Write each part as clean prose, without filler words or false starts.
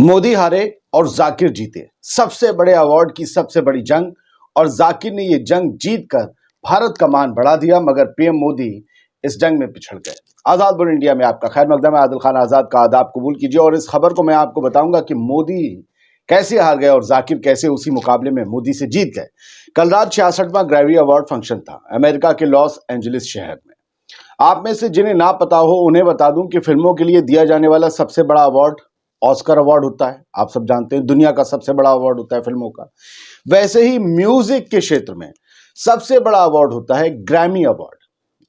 मोदी हारे और जाकिर जीते, सबसे बड़े अवार्ड की सबसे बड़ी जंग, और जाकिर ने ये जंग जीतकर भारत का मान बढ़ा दिया, मगर पीएम मोदी इस जंग में पिछड़ गए। आजाद बुल इंडिया में आपका खैर मकदम है। आदिल खान आजाद का आदाब कबूल कीजिए और इस खबर को मैं आपको बताऊंगा कि मोदी कैसे हार गए और जाकिर कैसे उसी मुकाबले में मोदी से जीत गए। कल रात 66वां ग्रैमी अवार्ड फंक्शन था अमेरिका के लॉस एंजलिस शहर में। आप में से जिन्हें ना पता हो उन्हें बता दूं कि फिल्मों के लिए दिया जाने वाला सबसे बड़ा अवार्ड ऑस्कर अवार्ड होता है। आप सब जानते हैं दुनिया का सबसे बड़ा अवार्ड होता है फिल्मों का। वैसे ही म्यूजिक के क्षेत्र में सबसे बड़ा अवार्ड होता है ग्रैमी अवार्ड।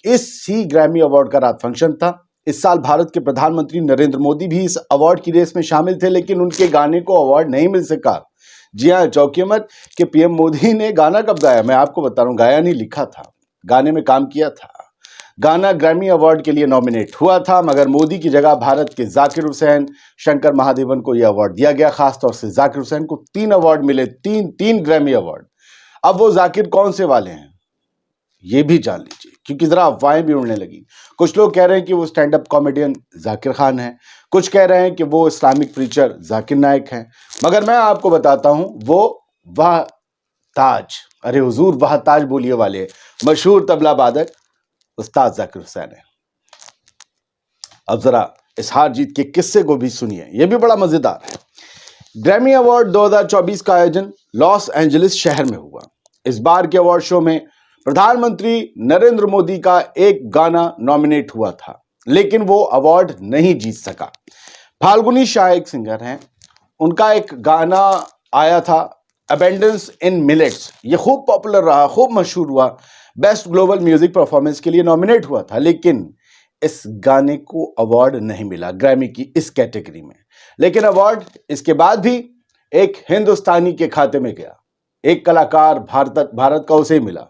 इस ही ग्रैमी अवार्ड का रात फंक्शन था। इस साल भारत के प्रधानमंत्री नरेंद्र मोदी भी इस अवार्ड की रेस में शामिल थे, लेकिन उनके गाने को अवार्ड नहीं मिल सका। जी हाँ, चौंकिए मत कि पीएम मोदी ने गाना कब गाया। मैं आपको बता रहा हूँ, गाया नहीं, लिखा था, गाने में काम किया था। गाना ग्रैमी अवार्ड के लिए नॉमिनेट हुआ था, मगर मोदी की जगह भारत के जाकिर हुसैन, शंकर महादेवन को यह अवार्ड दिया गया। खासतौर से जाकिर हुसैन को 3 अवार्ड मिले, तीन ग्रैमी अवार्ड। अब वो जाकिर कौन से वाले हैं ये भी जान लीजिए, क्योंकि जरा अफवाहें भी उड़ने लगी। कुछ लोग कह रहे हैं कि वो stand up comedian Zakir Khan है, कुछ कह रहे हैं कि वो इस्लामिक प्रीचर जाकिर नाइक हैं, मगर मैं आपको बताता हूं वो वाह ताज, अरे हुजूर वाह ताज बोलिए वाले मशहूर तबला वादक उस्ताद जाकिर हुसैन है। अब जरा इस हार जीत के किस्से को भी सुनिए, यह भी बड़ा मजेदार है। ग्रैमी अवार्ड 2024 का आयोजन लॉस एंजलिस शहर में हुआ। इस बार के अवार्ड शो में प्रधानमंत्री नरेंद्र मोदी का एक गाना नॉमिनेट हुआ था, लेकिन वो अवार्ड नहीं जीत सका। फाल्गुनी शाह एक सिंगर हैं, उनका एक गाना आया था अबेंडेंस इन मिलेट्स। ये खूब पॉपुलर रहा, खूब मशहूर हुआ, बेस्ट ग्लोबल म्यूजिक परफॉर्मेंस के लिए नॉमिनेट हुआ था, लेकिन इस गाने को अवार्ड नहीं मिला ग्रैमी की इस कैटेगरी में। लेकिन अवार्ड इसके बाद भी एक हिंदुस्तानी के खाते में गया, एक कलाकार भारत का उसे मिला।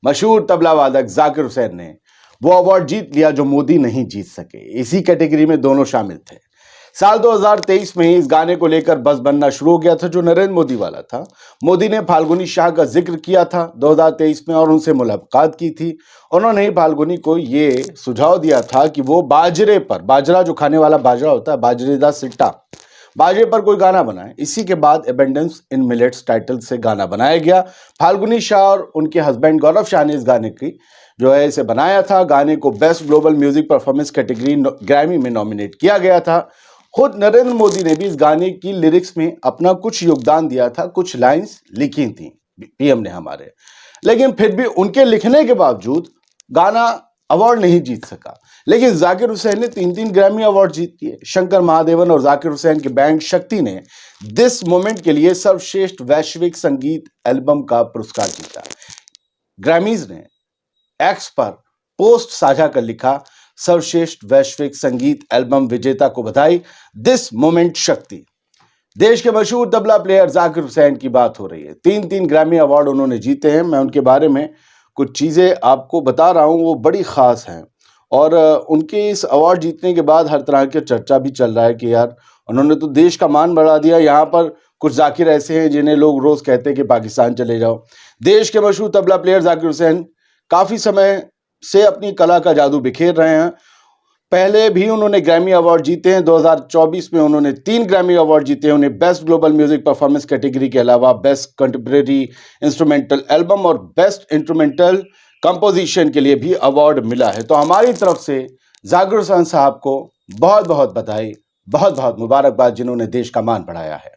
मशहूर तबला वादक जाकिर हुसैन ने वो अवार्ड जीत लिया जो मोदी नहीं जीत सके। इसी कैटेगरी में दोनों शामिल थे। साल 2023 में ही इस गाने को लेकर बस बनना शुरू हो गया था जो नरेंद्र मोदी वाला था। मोदी ने फाल्गुनी शाह का जिक्र किया था 2023 में और उनसे मुलाकात की थी। उन्होंने ही फाल्गुनी को ये सुझाव दिया था कि वो बाजरे पर, बाजरा जो खाने वाला बाजरा होता है, बाजरेदार सिट्टा, बाजरे पर कोई गाना बनाए। इसी के बाद अबेंडेंस इन मिलेट्स टाइटल से गाना बनाया गया। फाल्गुनी शाह और उनके हस्बैंड गौरव शाह ने इस गाने की जो है इसे बनाया था। गाने को best global music performance category Grammy में नॉमिनेट किया गया था। खुद नरेंद्र मोदी ने भी इस गाने की लिरिक्स में अपना कुछ योगदान दिया था, कुछ लाइंस लिखी थी पीएम ने हमारे, लेकिन फिर भी उनके लिखने के बावजूद गाना अवार्ड नहीं जीत सका। लेकिन जाकिर हुसैन ने 3 ग्रैमी अवार्ड जीत लिए। शंकर महादेवन और जाकिर हुसैन की बैंड शक्ति ने दिस मोमेंट के लिए सर्वश्रेष्ठ वैश्विक संगीत एल्बम का पुरस्कार जीता। ग्रैमीज ने एक्स पर पोस्ट साझा कर लिखा, सर्वश्रेष्ठ वैश्विक संगीत एल्बम विजेता को बधाई, दिस मोमेंट शक्ति। देश के मशहूर तबला प्लेयर जाकिर हुसैन की बात हो रही है। 3 ग्रैमी अवार्ड उन्होंने जीते हैं। मैं उनके बारे में कुछ चीजें आपको बता रहा हूं, वो बड़ी खास हैं। और उनके इस अवार्ड जीतने के बाद हर तरह की चर्चा भी चल रहा है कि यार उन्होंने तो देश का मान बढ़ा दिया। यहाँ पर कुछ जाकिर ऐसे हैं जिन्हें लोग रोज कहते हैं कि पाकिस्तान चले जाओ। देश के मशहूर तबला प्लेयर जाकिर हुसैन काफी समय से अपनी कला का जादू बिखेर रहे हैं। पहले भी उन्होंने ग्रैमी अवार्ड जीते हैं। 2024 में उन्होंने 3 ग्रैमी अवार्ड जीते हैं। उन्हें best global music performance category के अलावा बेस्ट कंटेम्परेरी इंस्ट्रूमेंटल एल्बम और बेस्ट इंस्ट्रूमेंटल कंपोजिशन के लिए भी अवार्ड मिला है। तो हमारी तरफ से जाकिर हुसैन साहब को बहुत बहुत बधाई, बहुत बहुत मुबारकबाद, जिन्होंने देश का मान बढ़ाया है।